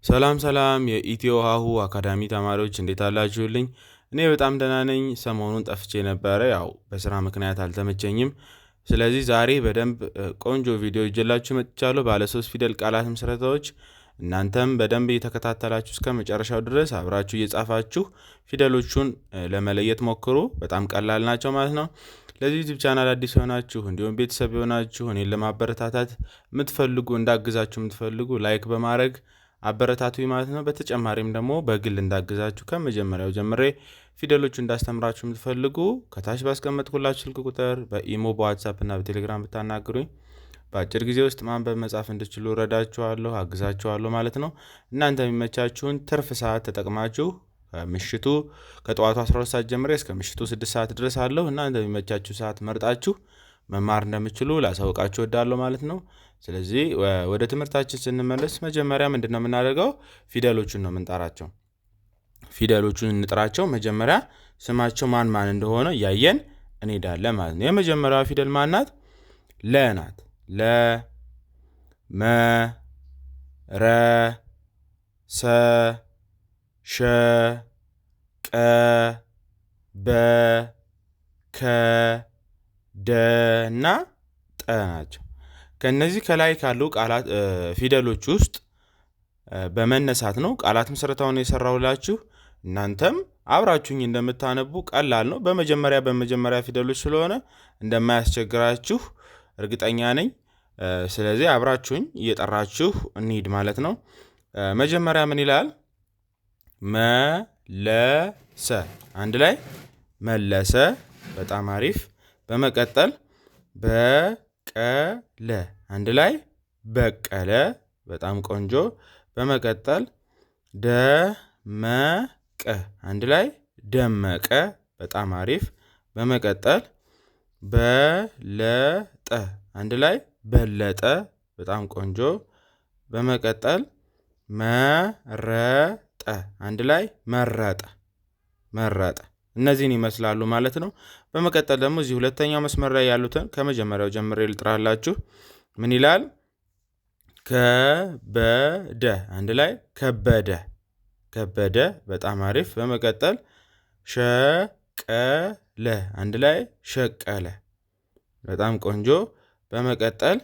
ሰላም ሰላም የኢትዮ ሃሁ አካዳሚ ተማሪዎች እንዴት አላችሁልኝ? እኔ በጣም ደህና ነኝ። ሰሞኑን ጠፍቼ ነበረ፣ ያው በስራ ምክንያት አልተመቸኝም። ስለዚህ ዛሬ በደንብ ቆንጆ ቪዲዮ ይዤላችሁ መጥቻለሁ። ባለ 3 ፊደል ቃላት ምስረታዎች። እናንተም በደንብ እየተከታተላችሁ እስከ መጨረሻው ድረስ አብራችሁ እየጻፋችሁ ፊደሎቹን ለመለየት ሞክሩ። በጣም ቀላል ናቸው ማለት ነው። ለዚህ ዩቲዩብ ቻናል አዲስ ሆናችሁ እንዲሁም ቤተሰብ የሆናችሁ እኔን ለማበረታታት የምትፈልጉ እንዳግዛችሁ የምትፈልጉ ላይክ በማድረግ አበረታቱኝ ማለት ነው። በተጨማሪም ደግሞ በግል እንዳግዛችሁ ከመጀመሪያው ጀምሬ ፊደሎቹ እንዳስተምራችሁ የምትፈልጉ ከታች ባስቀመጥኩላችሁ ስልክ ቁጥር በኢሞ በዋትስአፕ እና በቴሌግራም ብታናግሩኝ በአጭር ጊዜ ውስጥ ማንበብ መጻፍ እንድችሉ ረዳችኋለሁ፣ አግዛችኋለሁ ማለት ነው። እናንተ የሚመቻችሁን ትርፍ ሰዓት ተጠቅማችሁ ከጠዋቱ 12 ሰዓት ጀምሬ እስከ ምሽቱ 6 ሰዓት ድረስ አለሁ። እናንተ የሚመቻችሁ ሰዓት መርጣችሁ መማር እንደምችሉ ላሳውቃችሁ እወዳለሁ ማለት ነው። ስለዚህ ወደ ትምህርታችን ስንመለስ መጀመሪያ ምንድነው የምናደርገው? ፊደሎቹን ነው የምንጠራቸው። ፊደሎቹን እንጥራቸው። መጀመሪያ ስማቸው ማን ማን እንደሆነ እያየን እንሄዳለን ማለት ነው። የመጀመሪያዋ ፊደል ማን ናት? ለ ናት። ለ፣ መ፣ ረ፣ ሰ፣ ሸ፣ ቀ፣ በ፣ ከ፣ ደ እና ጠ ናቸው። ከነዚህ ከላይ ካሉ ቃላት ፊደሎች ውስጥ በመነሳት ነው ቃላት ምስረታውን የሰራሁላችሁ። እናንተም አብራችሁኝ እንደምታነቡ ቀላል ነው። በመጀመሪያ ፊደሎች ስለሆነ እንደማያስቸግራችሁ እርግጠኛ ነኝ። ስለዚህ አብራችሁኝ እየጠራችሁ እንሂድ ማለት ነው። መጀመሪያ ምን ይላል? መለሰ። አንድ ላይ መለሰ። በጣም አሪፍ። በመቀጠል በቀለ። አንድ ላይ በቀለ። በጣም ቆንጆ። በመቀጠል ደመቀ። አንድ ላይ ደመቀ። በጣም አሪፍ። በመቀጠል በለጠ። አንድ ላይ በለጠ። በጣም ቆንጆ። በመቀጠል መረጠ። አንድ ላይ መረጠ። መረጠ። እነዚህን ይመስላሉ ማለት ነው። በመቀጠል ደግሞ እዚህ ሁለተኛው መስመር ላይ ያሉትን ከመጀመሪያው ጀምሬ ልጥራላችሁ። ምን ይላል? ከበደ። አንድ ላይ ከበደ። ከበደ። በጣም አሪፍ። በመቀጠል ሸቀለ። አንድ ላይ ሸቀለ። በጣም ቆንጆ። በመቀጠል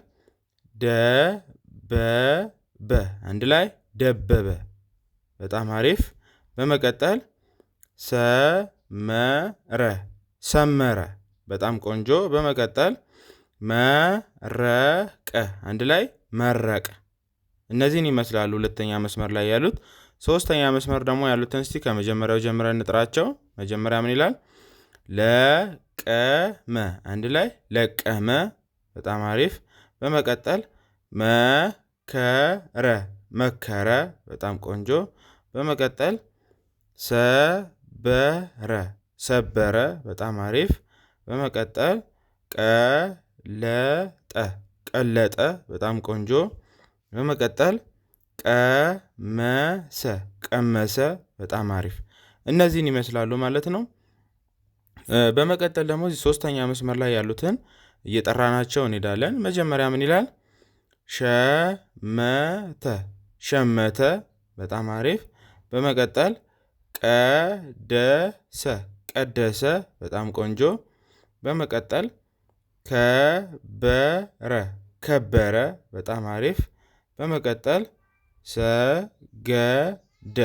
ደበበ። አንድ ላይ ደበበ። በጣም አሪፍ። በመቀጠል ሰመረ። ሰመረ። በጣም ቆንጆ። በመቀጠል መረቀ። አንድ ላይ መረቀ። እነዚህን ይመስላሉ ሁለተኛ መስመር ላይ ያሉት። ሶስተኛ መስመር ደግሞ ያሉትን እስቲ ከመጀመሪያው ጀምረን እንጥራቸው። መጀመሪያ ምን ይላል? ለቀመ። አንድ ላይ ለቀመ። በጣም አሪፍ። በመቀጠል መከረ። መከረ። በጣም ቆንጆ። በመቀጠል ሰበረ። ሰበረ። በጣም አሪፍ። በመቀጠል ቀለጠ። ቀለጠ። በጣም ቆንጆ። በመቀጠል ቀመሰ። ቀመሰ። በጣም አሪፍ። እነዚህን ይመስላሉ ማለት ነው። በመቀጠል ደግሞ እዚህ ሶስተኛ መስመር ላይ ያሉትን እየጠራናቸው እንሄዳለን። መጀመሪያ ምን ይላል? ሸመተ። ሸመተ። በጣም አሪፍ። በመቀጠል ቀደሰ። ቀደሰ። በጣም ቆንጆ። በመቀጠል ከበረ። ከበረ። በጣም አሪፍ። በመቀጠል ሰገደ።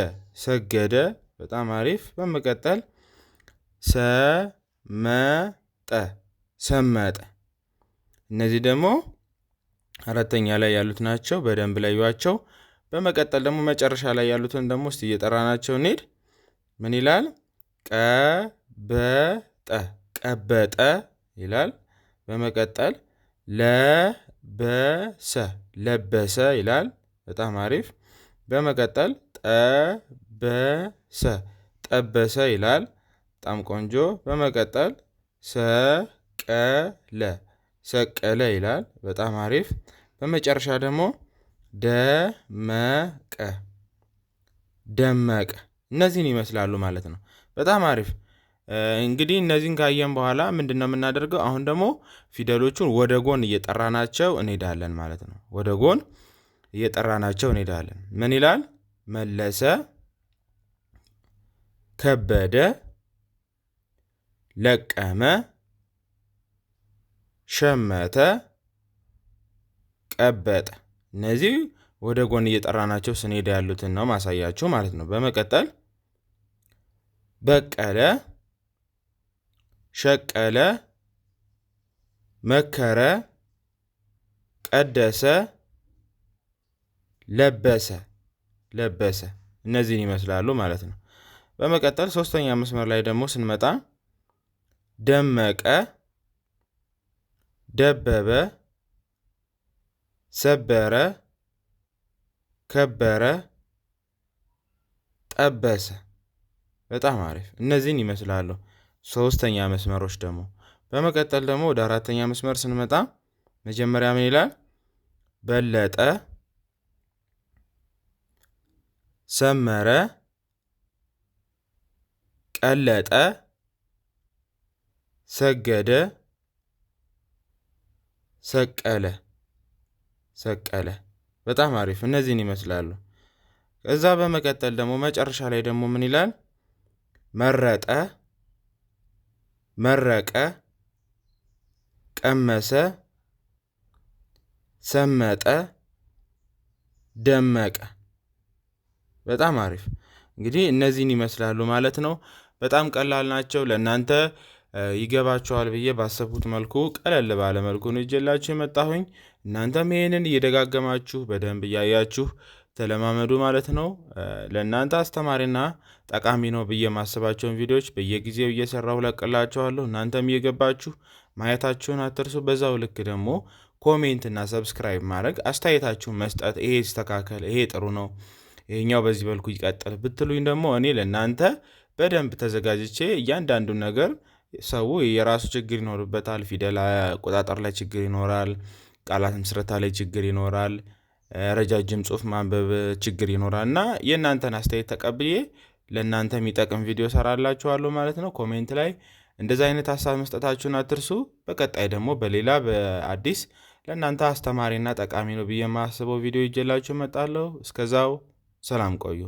ሰገደ። በጣም አሪፍ። በመቀጠል ሰመጠ። ሰመጠ። እነዚህ ደግሞ አራተኛ ላይ ያሉት ናቸው። በደንብ ለዩዋቸው። በመቀጠል ደግሞ መጨረሻ ላይ ያሉትን ደግሞ እስቲ እየጠራናቸው እንሂድ። ምን ይላል? ቀበጠ። ቀበጠ ይላል። በመቀጠል ለበሰ። ለበሰ ይላል። በጣም አሪፍ። በመቀጠል ጠበሰ። ጠበሰ ይላል። በጣም ቆንጆ። በመቀጠል ሰቀለ። ሰቀለ ይላል። በጣም አሪፍ። በመጨረሻ ደግሞ ደመቀ። ደመቀ። እነዚህን ይመስላሉ ማለት ነው። በጣም አሪፍ። እንግዲህ እነዚህን ካየን በኋላ ምንድነው የምናደርገው? አሁን ደግሞ ፊደሎቹን ወደ ጎን እየጠራናቸው እንሄዳለን ማለት ነው። ወደ ጎን እየጠራናቸው እንሄዳለን። ምን ይላል? መለሰ፣ ከበደ፣ ለቀመ፣ ሸመተ፣ ቀበጠ። እነዚህ ወደ ጎን እየጠራናቸው ስንሄድ ያሉትን ነው ማሳያችሁ ማለት ነው። በመቀጠል በቀለ፣ ሸቀለ፣ መከረ፣ ቀደሰ፣ ለበሰ ለበሰ እነዚህን ይመስላሉ ማለት ነው። በመቀጠል ሶስተኛ መስመር ላይ ደግሞ ስንመጣ ደመቀ፣ ደበበ፣ ሰበረ፣ ከበረ፣ ጠበሰ። በጣም አሪፍ። እነዚህን ይመስላሉ ሶስተኛ መስመሮች ደግሞ። በመቀጠል ደግሞ ወደ አራተኛ መስመር ስንመጣ መጀመሪያ ምን ይላል? በለጠ፣ ሰመረ፣ ቀለጠ፣ ሰገደ፣ ሰቀለ ሰቀለ። በጣም አሪፍ። እነዚህን ይመስላሉ። ከዛ በመቀጠል ደግሞ መጨረሻ ላይ ደግሞ ምን ይላል? መረጠ፣ መረቀ፣ ቀመሰ፣ ሰመጠ፣ ደመቀ። በጣም አሪፍ። እንግዲህ እነዚህን ይመስላሉ ማለት ነው። በጣም ቀላል ናቸው። ለእናንተ ይገባቸዋል ብዬ ባሰብኩት መልኩ ቀለል ባለ መልኩ ነው ይዤላችሁ የመጣሁኝ። እናንተም ይሄንን እየደጋገማችሁ በደንብ እያያችሁ ተለማመዱ ማለት ነው። ለእናንተ አስተማሪና ጠቃሚ ነው ብዬ ማስባቸውን ቪዲዮዎች በየጊዜው እየሰራሁ ለቅላችኋለሁ። እናንተም እየገባችሁ ማየታችሁን አትርሱ። በዛው ልክ ደግሞ ኮሜንት እና ሰብስክራይብ ማድረግ፣ አስተያየታችሁን መስጠት፣ ይሄ ይስተካከል፣ ይሄ ጥሩ ነው፣ ይሄኛው በዚህ መልኩ ይቀጥል ብትሉኝ ደግሞ እኔ ለእናንተ በደንብ ተዘጋጅቼ እያንዳንዱን ነገር ሰው የራሱ ችግር ይኖርበታል። ፊደል አቆጣጠር ላይ ችግር ይኖራል። ቃላት ምስረታ ላይ ችግር ይኖራል። ረጃጅም ጽሑፍ ማንበብ ችግር ይኖራል እና የእናንተን አስተያየት ተቀብዬ ለእናንተ የሚጠቅም ቪዲዮ ሰራላችኋለሁ ማለት ነው። ኮሜንት ላይ እንደዚህ አይነት ሀሳብ መስጠታችሁን አትርሱ። በቀጣይ ደግሞ በሌላ በአዲስ ለእናንተ አስተማሪና ጠቃሚ ነው ብዬ የማስበው ቪዲዮ ይዤላችሁ እመጣለሁ። እስከዛው ሰላም ቆዩ።